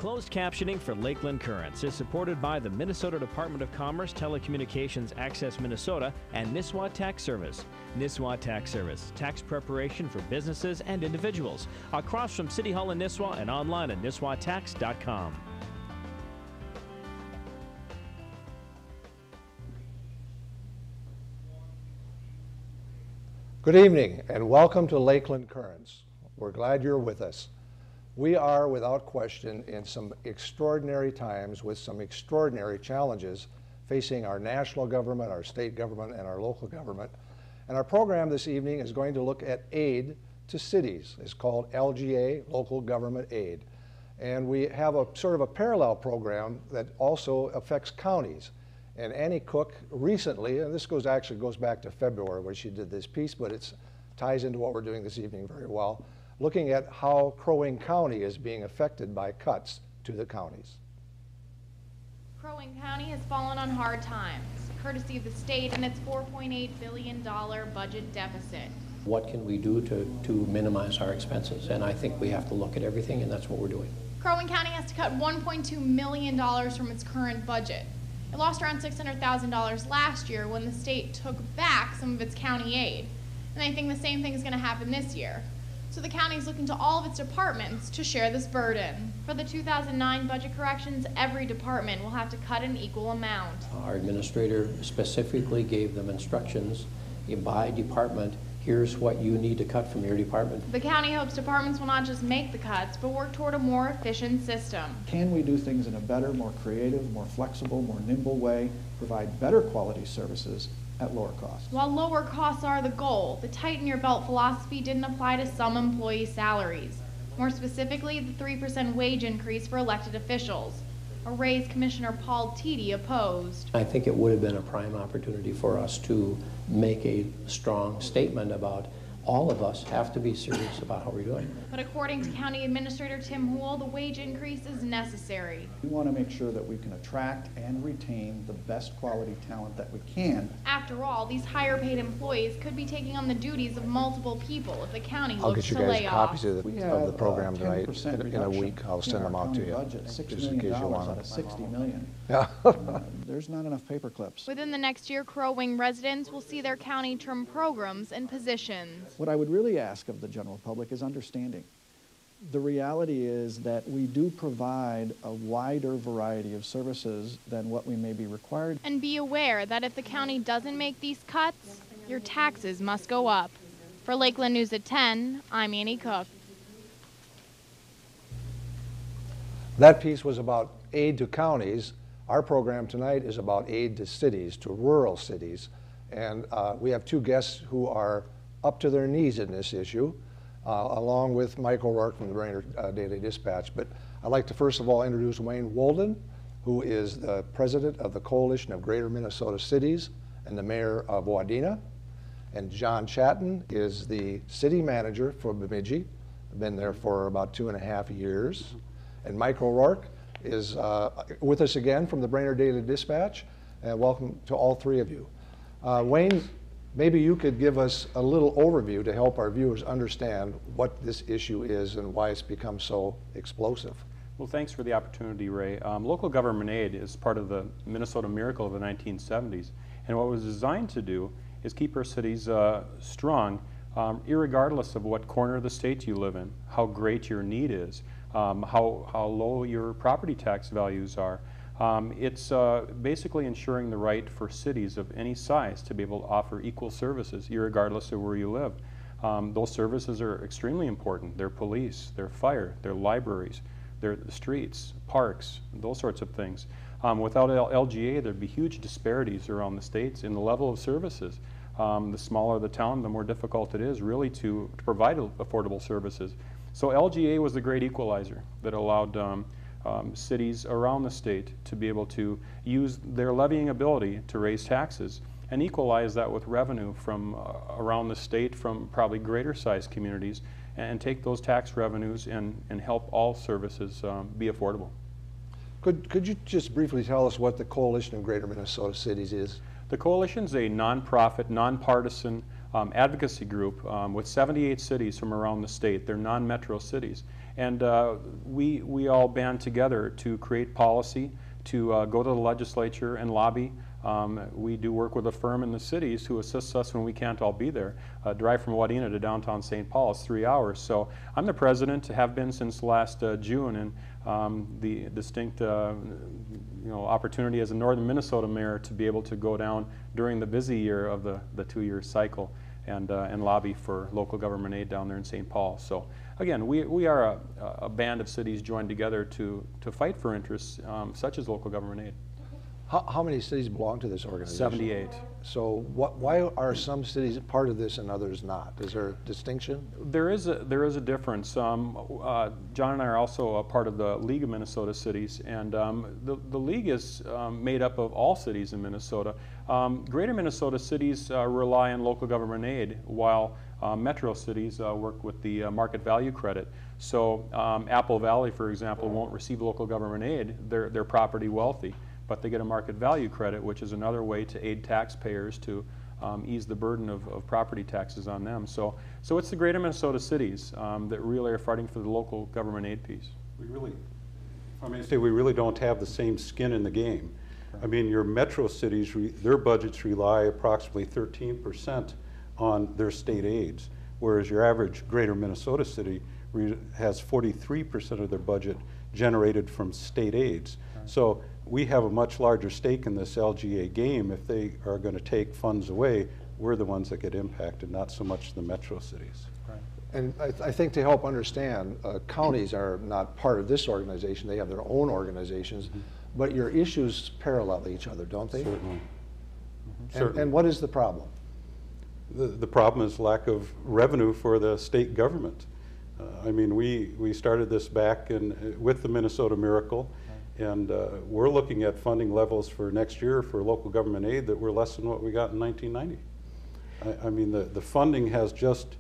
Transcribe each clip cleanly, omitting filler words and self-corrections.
Closed captioning for Lakeland Currents is supported by the Minnesota Department of Commerce, Telecommunications Access Minnesota, and Nisswa Tax Service. Nisswa Tax Service, tax preparation for businesses and individuals. Across from City Hall in Nisswa and online at nisswatax.com. Good evening and welcome to Lakeland Currents. We're glad you're with us. We are, without question, in some extraordinary times with some extraordinary challenges facing our national government, our state government, and our local government. And our program this evening is going to look at aid to cities. It's called LGA, Local Government Aid. And we have a sort of a parallel program that also affects counties. And Annie Cook recently, and this actually goes back to February when she did this piece, but it ties into what we're doing this evening very well, looking at how Crow Wing County is being affected by cuts to the counties. Crow Wing County has fallen on hard times, courtesy of the state and its $4.8 billion budget deficit. What can we do to minimize our expenses? And I think we have to look at everything, and that's what we're doing. Crow Wing County has to cut $1.2 million from its current budget. It lost around $600,000 last year when the state took back some of its county aid. And I think the same thing is going to happen this year. So the county is looking to all of its departments to share this burden. For the 2009 budget corrections, every department will have to cut an equal amount. Our administrator specifically gave them instructions by department. Here's what you need to cut from your department. The county hopes departments will not just make the cuts, but work toward a more efficient system. Can we do things in a better, more creative, more flexible, more nimble way, provide better quality services at lower costs? While lower costs are the goal, the tighten your belt philosophy didn't apply to some employee salaries. More specifically, the 3% wage increase for elected officials, a raise Commissioner Paul Teedy opposed. I think it would have been a prime opportunity for us to make a strong statement about all of us have to be serious about how we're doing. But according to County Administrator Tim Houle, the wage increase is necessary. We want to make sure that we can attract and retain the best quality talent that we can. After all, these higher paid employees could be taking on the duties of multiple people if the county I'll looks get to you lay guys off. copies of the program tonight. In a week, I'll send them out to you. Budget, $6 just in million case you want out of $60 million. Yeah. There's not enough paper clips. Within the next year, Crow Wing residents will see their county trim programs and positions. What I would really ask of the general public is understanding. The reality is that we do provide a wider variety of services than what we may be required. And be aware that if the county doesn't make these cuts, your taxes must go up. For Lakeland News at 10, I'm Annie Cook. That piece was about aid to counties. Our program tonight is about aid to cities, to rural cities. And we have two guests who are up to their knees in this issue, along with Mike O'Rourke from the Brainerd Daily Dispatch. But I'd like to first of all introduce Wayne Wolden, who is the president of the Coalition of Greater Minnesota Cities and the mayor of Wadena. And John Chatton is the city manager for Bemidji. Been there for about 2.5 years. And Mike O'Rourke is with us again from the Brainerd Daily Dispatch. And welcome to all three of you. Wayne, maybe you could give us a little overview to help our viewers understand what this issue is and why it's become so explosive. Well, thanks for the opportunity, Ray. Local government aid is part of the Minnesota miracle of the 1970s. And what it was designed to do is keep our cities strong, irregardless of what corner of the state you live in, how great your need is, how low your property tax values are. It's basically ensuring the right for cities of any size to be able to offer equal services, irregardless of where you live. Those services are extremely important. They're police, they're fire, they're libraries, they're the streets, parks, those sorts of things. Without LGA, there'd be huge disparities around the states in the level of services. The smaller the town, the more difficult it is really to provide affordable services. So LGA was the great equalizer that allowed cities around the state to be able to use their levying ability to raise taxes and equalize that with revenue from around the state from probably greater sized communities and take those tax revenues and help all services be affordable. Could you just briefly tell us what the Coalition of Greater Minnesota Cities is? The Coalition is a nonprofit, nonpartisan advocacy group with 78 cities from around the state. They're non-metro cities. And we all band together to create policy, to go to the legislature and lobby. We do work with a firm in the cities who assists us when we can't all be there. Drive from Wadena to downtown St. Paul is 3 hours. So I'm the president, have been since last June, and the distinct opportunity as a northern Minnesota mayor to be able to go down during the busy year of the 2-year cycle and lobby for local government aid down there in St. Paul. So again, we are a band of cities joined together to fight for interests such as local government aid. How many cities belong to this organization? 78. So why are some cities part of this and others not? Is there a distinction? There is a difference. John and I are also a part of the League of Minnesota Cities, and the League is made up of all cities in Minnesota. Greater Minnesota cities rely on local government aid, while metro cities work with the market value credit. So Apple Valley, for example, won't receive local government aid. They're property wealthy, but they get a market value credit, which is another way to aid taxpayers to ease the burden of property taxes on them. So it's the greater Minnesota cities that really are fighting for the local government aid piece. We really, if I may say, we really don't have the same skin in the game. I mean, your metro cities, their budgets rely approximately 13% on their state aids, whereas your average greater Minnesota city has 43% of their budget generated from state aids. So we have a much larger stake in this LGA game. If they are going to take funds away, we're the ones that get impacted, not so much the metro cities. Right. And I think to help understand, counties are not part of this organization. They have their own organizations, but your issues parallel each other, don't they? Certainly. And what is the problem? The problem is lack of revenue for the state government. I mean, we started this back with the Minnesota Miracle, and we're looking at funding levels for next year for local government aid that were less than what we got in 1990. I mean, the funding has just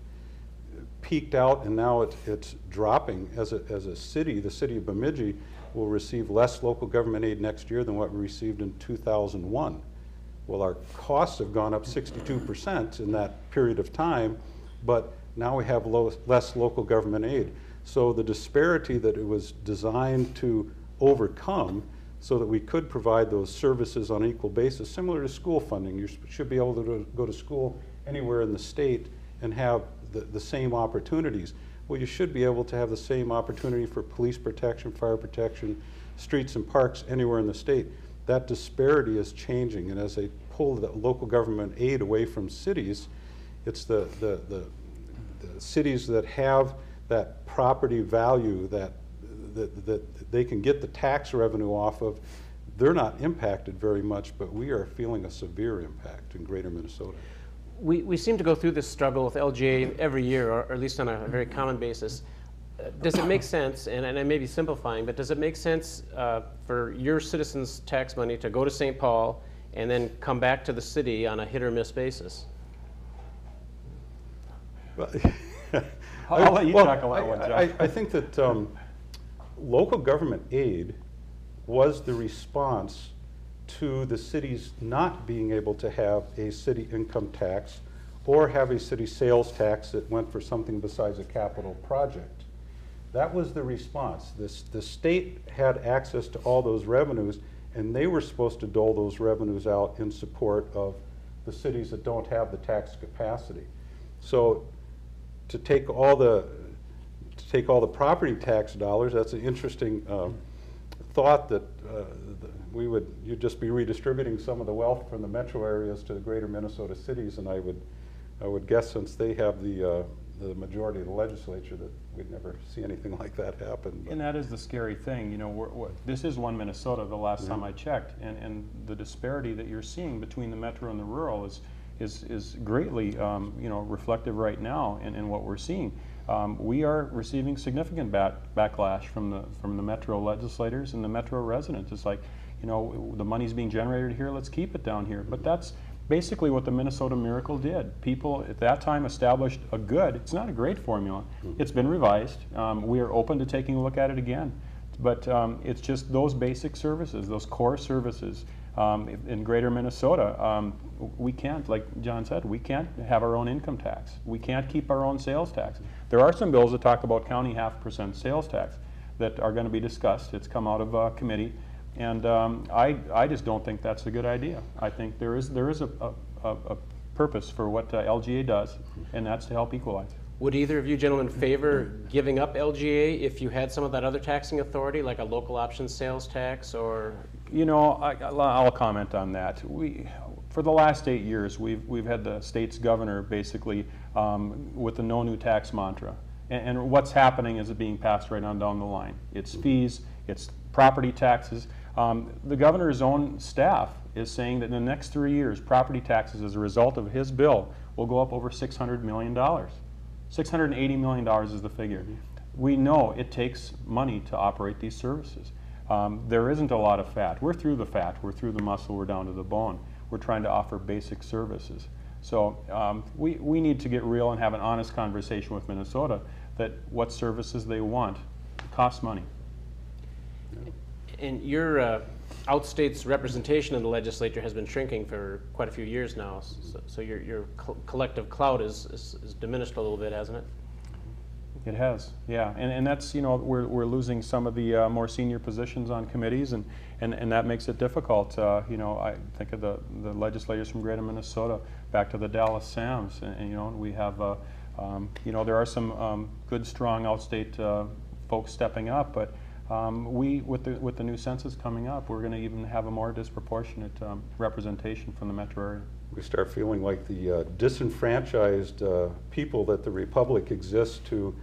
peaked out, and now it's dropping. As a city, the city of Bemidji will receive less local government aid next year than what we received in 2001. Well, our costs have gone up 62% in that period of time, but now we have less local government aid. So the disparity that it was designed to overcome so that we could provide those services on an equal basis, similar to school funding. You should be able to go to school anywhere in the state and have the same opportunities. Well, you should be able to have the same opportunity for police protection, fire protection, streets and parks anywhere in the state. That disparity is changing, and as they pull the local government aid away from cities, it's the cities that have that property value that they can get the tax revenue off of. They're not impacted very much, but we are feeling a severe impact in greater Minnesota. We seem to go through this struggle with LGA every year, or at least on a very common basis. Does it make sense, and I may be simplifying, but does it make sense for your citizens' tax money to go to St. Paul and then come back to the city on a hit or miss basis? I'll let you tackle that one, Jeff. I think that local government aid was the response to the cities not being able to have a city income tax or have a city sales tax that went for something besides a capital project. That was the response. The state had access to all those revenues, and they were supposed to dole those revenues out in support of the cities that don't have the tax capacity. So to take all the property tax dollars, that's an interesting thought that you'd just be redistributing some of the wealth from the metro areas to the greater Minnesota cities, and I would guess, since they have the majority of the legislature, that we'd never see anything like that happen. And that is the scary thing. You know, this is one Minnesota the last time I checked, and the disparity that you're seeing between the metro and the rural is greatly reflective right now in what we're seeing. We are receiving significant backlash from the metro legislators and the metro residents. It's like, the money's being generated here, let's keep it down here. But that's basically what the Minnesota Miracle did. People at that time established it's not a great formula. It's been revised. We are open to taking a look at it again. But it's just those basic services, those core services, In greater Minnesota, we can't, like John said, we can't have our own income tax. We can't keep our own sales tax. There are some bills that talk about county 0.5% sales tax that are going to be discussed. It's come out of committee, and I just don't think that's a good idea. I think there is a purpose for what LGA does, and that's to help equalize. Would either of you gentlemen favor giving up LGA if you had some of that other taxing authority, like a local option sales tax, or? You know, I'll comment on that. For the last 8 years, we've had the state's governor basically with the no new tax mantra. And what's happening is it being passed right on down the line. It's fees, it's property taxes. The governor's own staff is saying that in the next 3 years, property taxes as a result of his bill will go up over $600 million. $680 million is the figure. We know it takes money to operate these services. There isn't a lot of fat. We're through the fat, we're through the muscle, we're down to the bone. We're trying to offer basic services. So we need to get real and have an honest conversation with Minnesota that what services they want costs money. And your outstate's representation in the legislature has been shrinking for quite a few years now, so your collective clout is diminished a little bit, hasn't it? It has, yeah, and that's, you know, we're losing some of the more senior positions on committees, and that makes it difficult. You know, I think of the legislators from Greater Minnesota, back to the Dallas Sams, and you know, we have, you know, there are some good, strong outstate folks stepping up, but with the new census coming up, we're going to even have a more disproportionate representation from the metro area. We start feeling like the disenfranchised people that the Republic exists to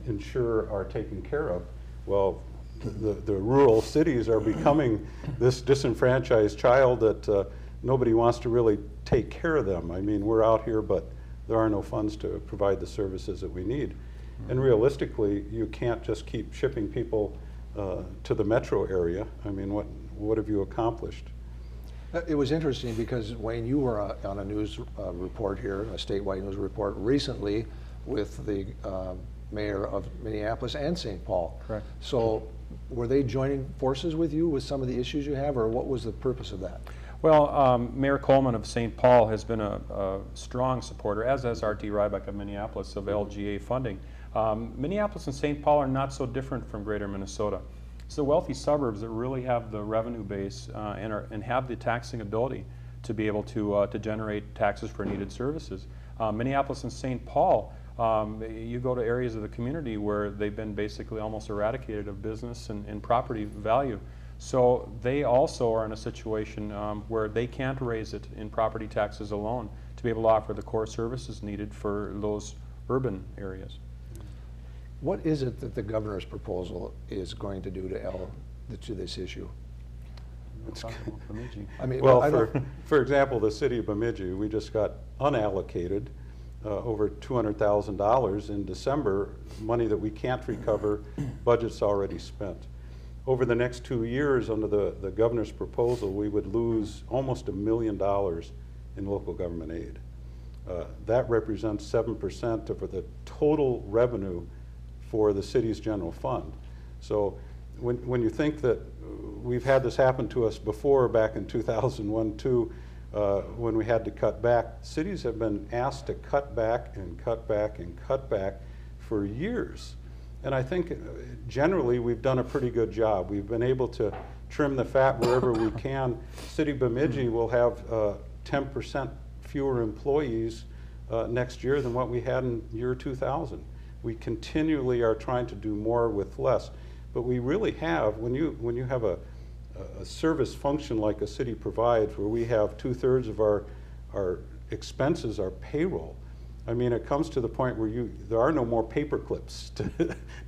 ensure are taken care of. Well, the rural cities are becoming this disenfranchised child that nobody wants to really take care of them. I mean, we're out here, but there are no funds to provide the services that we need. And realistically, you can't just keep shipping people to the metro area. I mean, what have you accomplished? It was interesting because, Wayne, you were on a news report here, a statewide news report recently with the mayor of Minneapolis and St. Paul. Correct. So were they joining forces with you with some of the issues you have, or what was the purpose of that? Well, Mayor Coleman of St. Paul has been a strong supporter, as has R.T. Ryback of Minneapolis, of LGA funding. Minneapolis and St. Paul are not so different from Greater Minnesota. It's the wealthy suburbs that really have the revenue base and have the taxing ability to be able to generate taxes for needed services. Minneapolis and St. Paul, you go to areas of the community where they've been basically almost eradicated of business and property value. So they also are in a situation where they can't raise it in property taxes alone to be able to offer the core services needed for those urban areas. What is it that the governor's proposal is going to do to this issue? I mean, well, for example, the city of Bemidji, we just got unallocated over $200,000 in December, money that we can't recover, budget's already spent. Over the next 2 years, under the governor's proposal, we would lose almost $1 million in local government aid. That represents 7% of the total revenue for the city's general fund. So when you think that we've had this happen to us before, back in 2001-2, when we had to cut back, cities have been asked to cut back and cut back and cut back for years. And I think generally we've done a pretty good job. We've been able to trim the fat wherever we can. City of Bemidji will have 10% fewer employees next year than what we had in year 2000. We continually are trying to do more with less, but we really have, when you have a service function like a city provides, where we have 2/3 of our expenses are payroll. I mean, it comes to the point where there are no more paper clips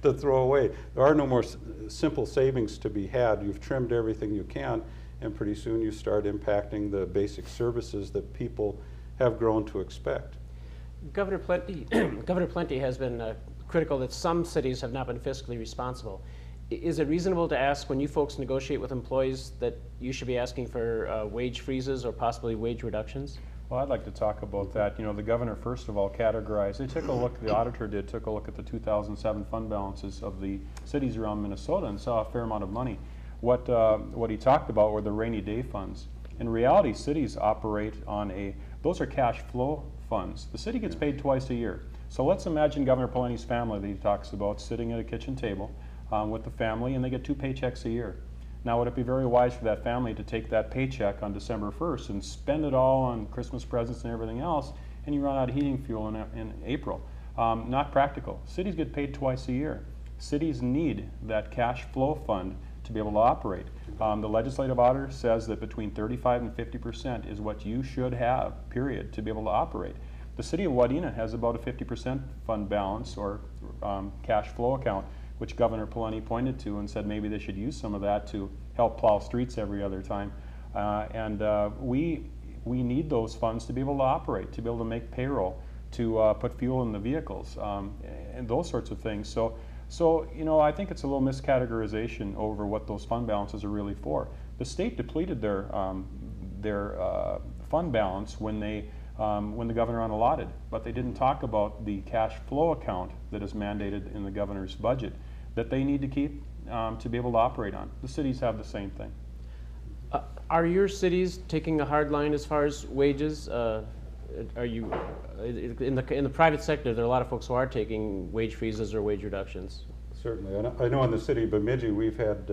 to throw away. There are no more simple savings to be had. You've trimmed everything you can, and pretty soon you start impacting the basic services that people have grown to expect. Governor Plenty has been critical that some cities have not been fiscally responsible. Is it reasonable to ask, when you folks negotiate with employees, that you should be asking for wage freezes or possibly wage reductions? Well, I'd like to talk about that. You know, the governor, first of all, categorized. They took a look, the auditor took a look at the 2007 fund balances of the cities around Minnesota and saw a fair amount of money. what he talked about were the rainy day funds. In reality, cities operate on those are cash flow funds. The city gets paid twice a year. So let's imagine Governor Peleni's family that he talks about sitting at a kitchen table with the family, and they get 2 paychecks a year. Now, would it be very wise for that family to take that paycheck on December 1st and spend it all on Christmas presents and everything else, and you run out of heating fuel in April? Not practical. Cities get paid twice a year. Cities need that cash flow fund to be able to operate. The legislative auditor says that between 35 and 50% is what you should have, period, to be able to operate. The city of Wadena has about a 50% fund balance or cash flow account, which Governor Peleni pointed to and said maybe they should use some of that to help plow streets every other time. We need those funds to be able to operate, to be able to make payroll, to put fuel in the vehicles, and those sorts of things. So you know, I think it's a little miscategorization over what those fund balances are really for. The state depleted their fund balance when the governor unallotted, but they didn't talk about the cash flow account that is mandated in the governor's budget that they need to keep to be able to operate on. The cities have the same thing. Are your cities taking a hard line as far as wages? Are you in the private sector? There are a lot of folks who are taking wage freezes or wage reductions. Certainly. I know in the city of Bemidji we've had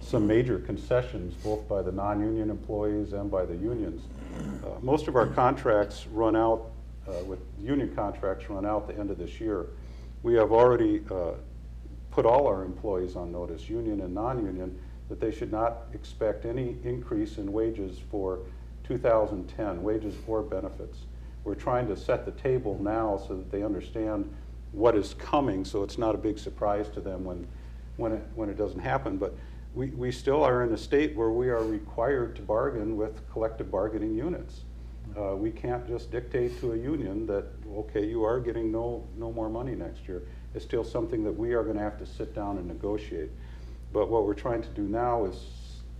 some major concessions both by the non-union employees and by the unions. Most of our contracts run out, with union contracts run out the end of this year. We have already put all our employees on notice, union and non-union, that they should not expect any increase in wages for 2010, wages or benefits. We're trying to set the table now so that they understand what is coming, so it's not a big surprise to them when it doesn't happen. But we still are in a state where we are required to bargain with collective bargaining units. We can't just dictate to a union that, okay, you are getting no more money next year. It's still something that we are going to have to sit down and negotiate. But what we're trying to do now is,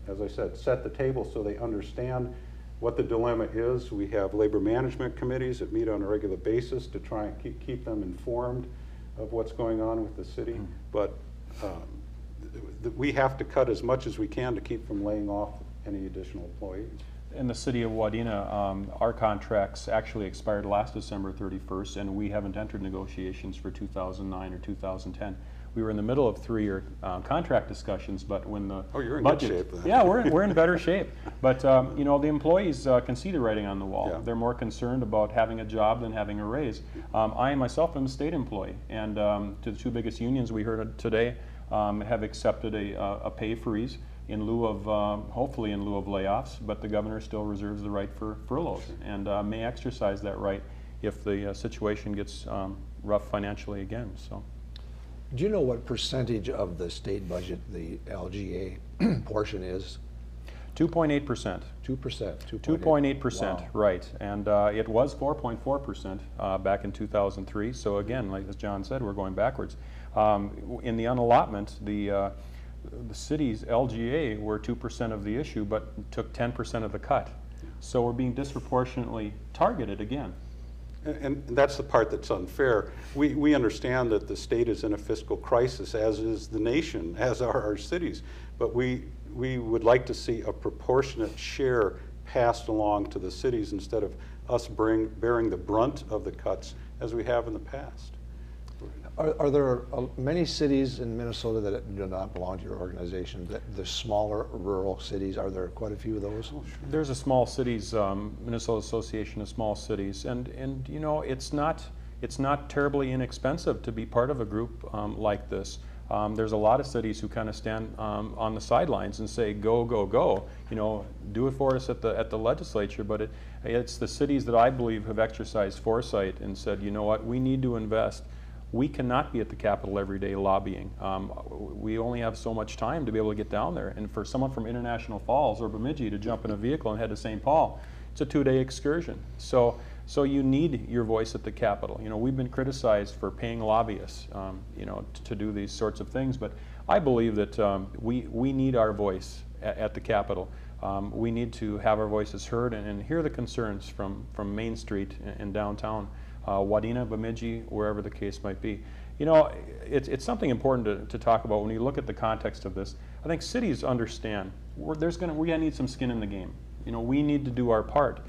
as I said, set the table so they understand what the dilemma is. We have labor management committees that meet on a regular basis to try and keep them informed of what's going on with the city. But we have to cut as much as we can to keep from laying off any additional employees. In the city of Wadena, our contracts actually expired last December 31st, and we haven't entered negotiations for 2009 or 2010. We were in the middle of 3-year contract discussions, but when the you're in budget, good shape then. Yeah, we're in better shape. But you know, the employees can see the writing on the wall. Yeah. They're more concerned about having a job than having a raise. I myself am a state employee, and to the 2 biggest unions we heard today have accepted a pay freeze in lieu of, hopefully in lieu of layoffs, but the governor still reserves the right for furloughs and may exercise that right if the situation gets rough financially again. So. Do you know what percentage of the state budget the LGA portion is? 2.8%. 2%. 2.8%, Wow. right. And it was 4.4% back in 2003. So again, like as John said, we're going backwards. In the unallotment, the city's LGA were 2% of the issue, but took 10% of the cut. So we're being disproportionately targeted again. And that's the part that's unfair. We understand that the state is in a fiscal crisis, as is the nation, as are our cities. But we would like to see a proportionate share passed along to the cities instead of us bearing the brunt of the cuts as we have in the past. Are there many cities in Minnesota that do not belong to your organization, the smaller rural cities? Are there quite a few of those? There's a small cities, Minnesota Association of Small Cities, and you know, it's not terribly inexpensive to be part of a group like this. There's a lot of cities who kind of stand on the sidelines and say, go, go, go, you know, do it for us at the legislature, but it's the cities that I believe have exercised foresight and said, you know what, we need to invest. We cannot be at the Capitol every day lobbying. We only have so much time to be able to get down there. And for someone from International Falls or Bemidji to jump in a vehicle and head to St. Paul, it's a 2-day excursion. So you need your voice at the Capitol. You know, we've been criticized for paying lobbyists, you know, to do these sorts of things. But I believe that we need our voice at the Capitol. We need to have our voices heard and hear the concerns from Main Street and downtown. Wadena, Bemidji, wherever the case might be. You know, it's something important to talk about when you look at the context of this. I think cities understand we're gonna need some skin in the game. You know, we need to do our part,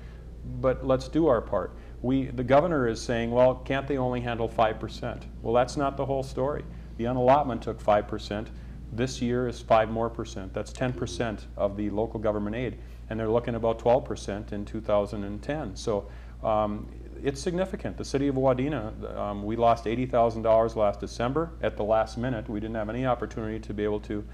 but let's do our part. The governor is saying, well, can't they only handle 5%? Well, that's not the whole story. The unallotment took 5%. This year is 5% more. That's 10% of the local government aid, and they're looking about 12% in 2010. So it's significant. The city of Wadena, we lost $80,000 last December at the last minute. We didn't have any opportunity to be able to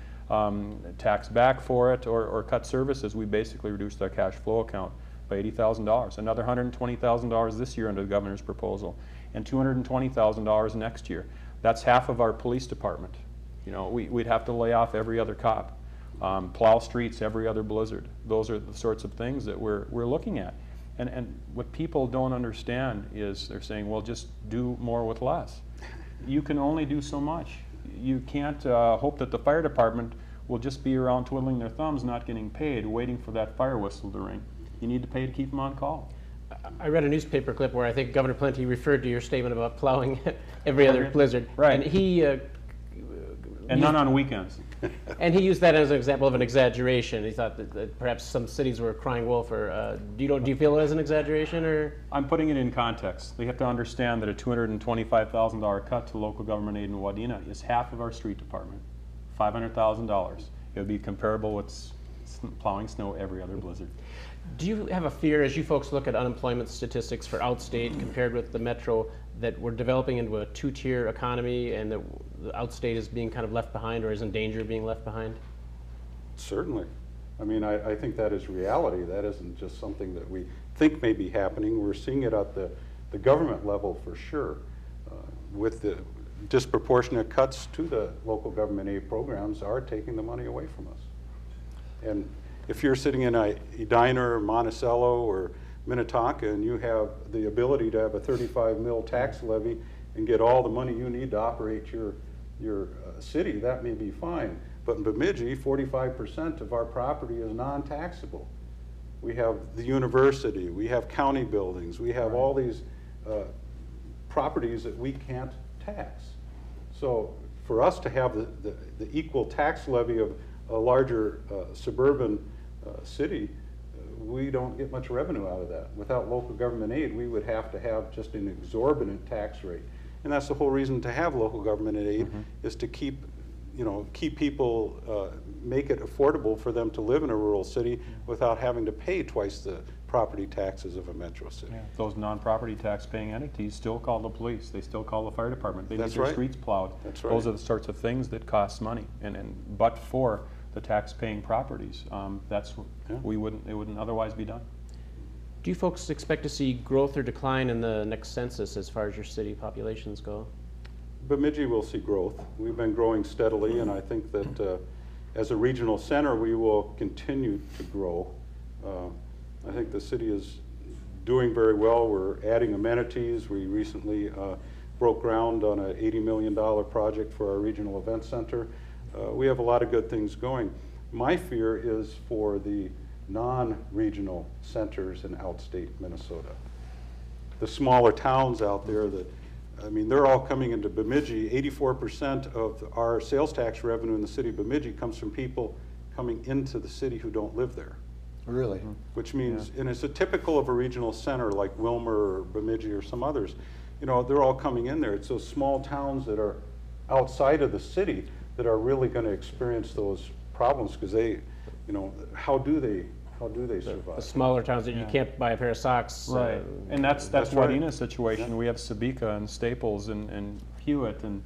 tax back for it or cut services. We basically reduced our cash flow account by $80,000. Another $120,000 this year under the governor's proposal, and $220,000 next year. That's half of our police department. You know, we'd have to lay off every other cop, plow streets every other blizzard. Those are the sorts of things that we're looking at. And what people don't understand is they're saying, well, just do more with less. You can only do so much. You can't hope that the fire department will just be around twiddling their thumbs, not getting paid, waiting for that fire whistle to ring. You need to pay to keep them on call. I read a newspaper clip where I think Governor Plenty referred to your statement about plowing every other blizzard. Right. And he and none on weekends. And he used that as an example of an exaggeration. He thought that perhaps some cities were crying wolf. Or do you feel it as an exaggeration, or? I'm putting it in context. They have to understand that a $225,000 cut to local government aid in Wadena is half of our street department, $500,000. It would be comparable with plowing snow every other blizzard. Do you have a fear, as you folks look at unemployment statistics for outstate compared with the metro, that we're developing into a two-tier economy and that the outstate is being kind of left behind or is in danger of being left behind? Certainly. I mean, I think that is reality. That isn't just something that we think may be happening. We're seeing it at the government level for sure, with the disproportionate cuts to the local government aid programs are taking the money away from us. And if you're sitting in Edina, Monticello, or Minnetonka, and you have the ability to have a 35 mil tax levy and get all the money you need to operate your city, that may be fine. But in Bemidji, 45% of our property is non-taxable. We have the university, we have county buildings, we have all these properties that we can't tax. So for us to have the equal tax levy of a larger suburban city, we don't get much revenue out of that. Without local government aid, we would have to have just an exorbitant tax rate. And that's the whole reason to have local government aid, is to keep people, make it affordable for them to live in a rural city without having to pay twice the property taxes of a metro city. Yeah. Those non-property tax paying entities still call the police, they still call the fire department, they need That's their right. streets plowed. That's right. Those are the sorts of things that cost money, but for the tax-paying properties, it wouldn't otherwise be done. Do you folks expect to see growth or decline in the next census as far as your city populations go? Bemidji will see growth. We've been growing steadily, and I think that as a regional center, we will continue to grow. I think the city is doing very well. We're adding amenities. We recently broke ground on an $80 million project for our regional event center. We have a lot of good things going. My fear is for the non-regional centers in outstate Minnesota. The smaller towns out there they're all coming into Bemidji. 84% of our sales tax revenue in the city of Bemidji comes from people coming into the city who don't live there. Really? Which means, and it's a typical of a regional center like Wilmer or Bemidji or some others. You know, they're all coming in there. It's those small towns that are outside of the city that are really going to experience those problems, because they, how do they survive? The smaller towns that you can't buy a pair of socks. Right, and that's right. Wadena's situation. Yeah. We have Sebeka and Staples and Hewitt and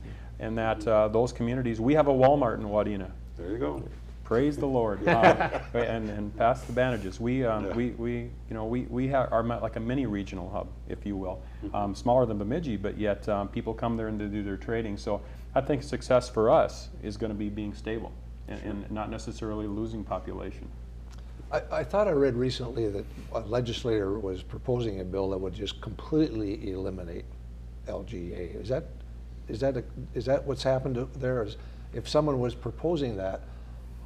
that those communities. We have a Walmart in Wadena. There you go. Praise the Lord. And pass the bandages. We are like a mini regional hub, if you will, smaller than Bemidji, but yet people come there and they do their trading. So I think success for us is going to be being stable and not necessarily losing population. I thought I read recently that a legislator was proposing a bill that would just completely eliminate LGA. Is that what's happened there? If someone was proposing that,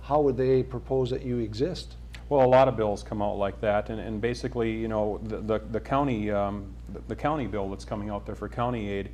how would they propose that you exist? Well, a lot of bills come out like that, and basically, the county bill that's coming out there for county aid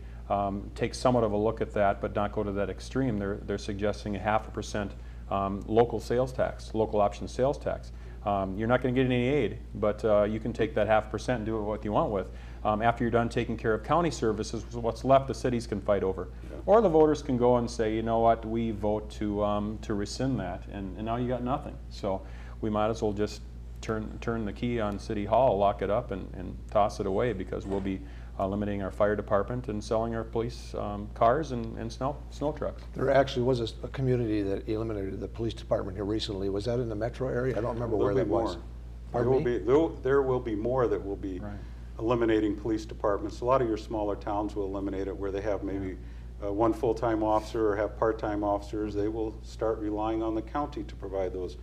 takes somewhat of a look at that, but not go to that extreme. They're suggesting a 0.5% local sales tax, local option sales tax. You're not going to get any aid, but you can take that 0.5% and do what you want with. After you're done taking care of county services, what's left the cities can fight over. Yeah. Or the voters can go and say, you know what, we vote to rescind that, and now you got nothing. So we might as well just turn the key on City Hall, lock it up, and toss it away, because we'll be limiting our fire department and selling our police cars and snow trucks. There actually was a community that eliminated the police department here recently. Was that in the metro area? I don't remember where that was. There will be more that will be eliminating police departments. A lot of your smaller towns will eliminate it, where they have maybe one full-time officer or have part-time officers. They will start relying on the county to provide those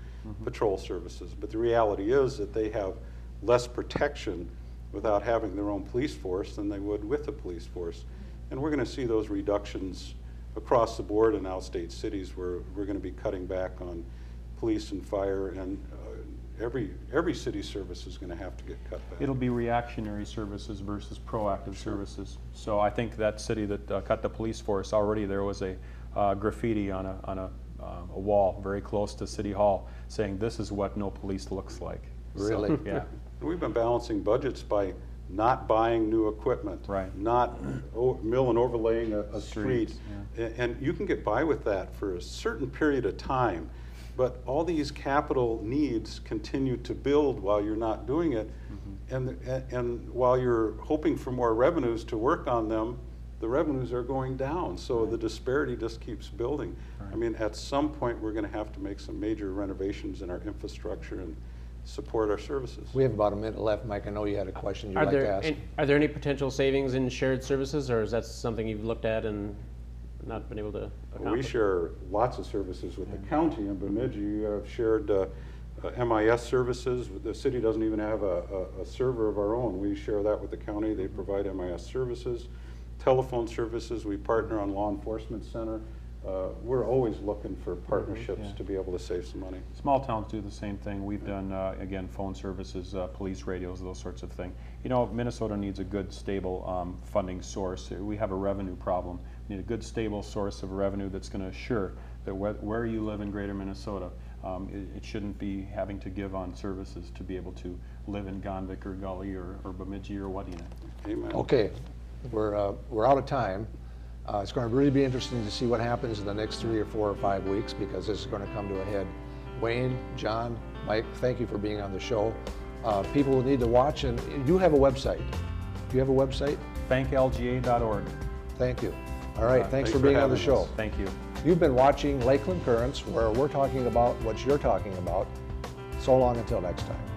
patrol services. But the reality is that they have less protection without having their own police force than they would with a police force. And we're going to see those reductions across the board in outstate cities, where we're going to be cutting back on police and fire, and every city service is going to have to get cut back. It'll be reactionary services versus proactive services. So I think that city that cut the police force, already there was a graffiti on a wall very close to City Hall saying, "This is what no police looks like." Really? So, yeah. We've been balancing budgets by not buying new equipment, not mill and overlaying a street. Yeah. And you can get by with that for a certain period of time, but all these capital needs continue to build while you're not doing it. And while you're hoping for more revenues to work on them, the revenues are going down. So the disparity just keeps building. I mean, at some point, we're going to have to make some major renovations in our infrastructure and support our services. We have about a minute left. Mike, I know you had a question you'd like to ask. Are there any potential savings in shared services, or is that something you've looked at and not been able to accomplish? Well, we share lots of services with the county in Bemidji. You have shared MIS services. The city doesn't even have a server of our own. We share that with the county. They provide MIS services. Telephone services, we partner on law enforcement center. We're always looking for partnerships to be able to save some money. Small towns do the same thing. We've done, again, phone services, police radios, those sorts of things. You know, Minnesota needs a good, stable funding source. We have a revenue problem. We need a good, stable source of revenue that's going to assure that where you live in greater Minnesota, it shouldn't be having to give on services to be able to live in Gonvick or Gully or Bemidji or Wadena. Amen. Okay, we're out of time. It's going to really be interesting to see what happens in the next 3 or 4 or 5 weeks, because this is going to come to a head. Wayne, John, Mike, thank you for being on the show. People will need to watch, and you have a website. Do you have a website? banklga.org. Thank you. All right, thanks for being on the show. Thank you. You've been watching Lakeland Currents, where we're talking about what you're talking about. So long until next time.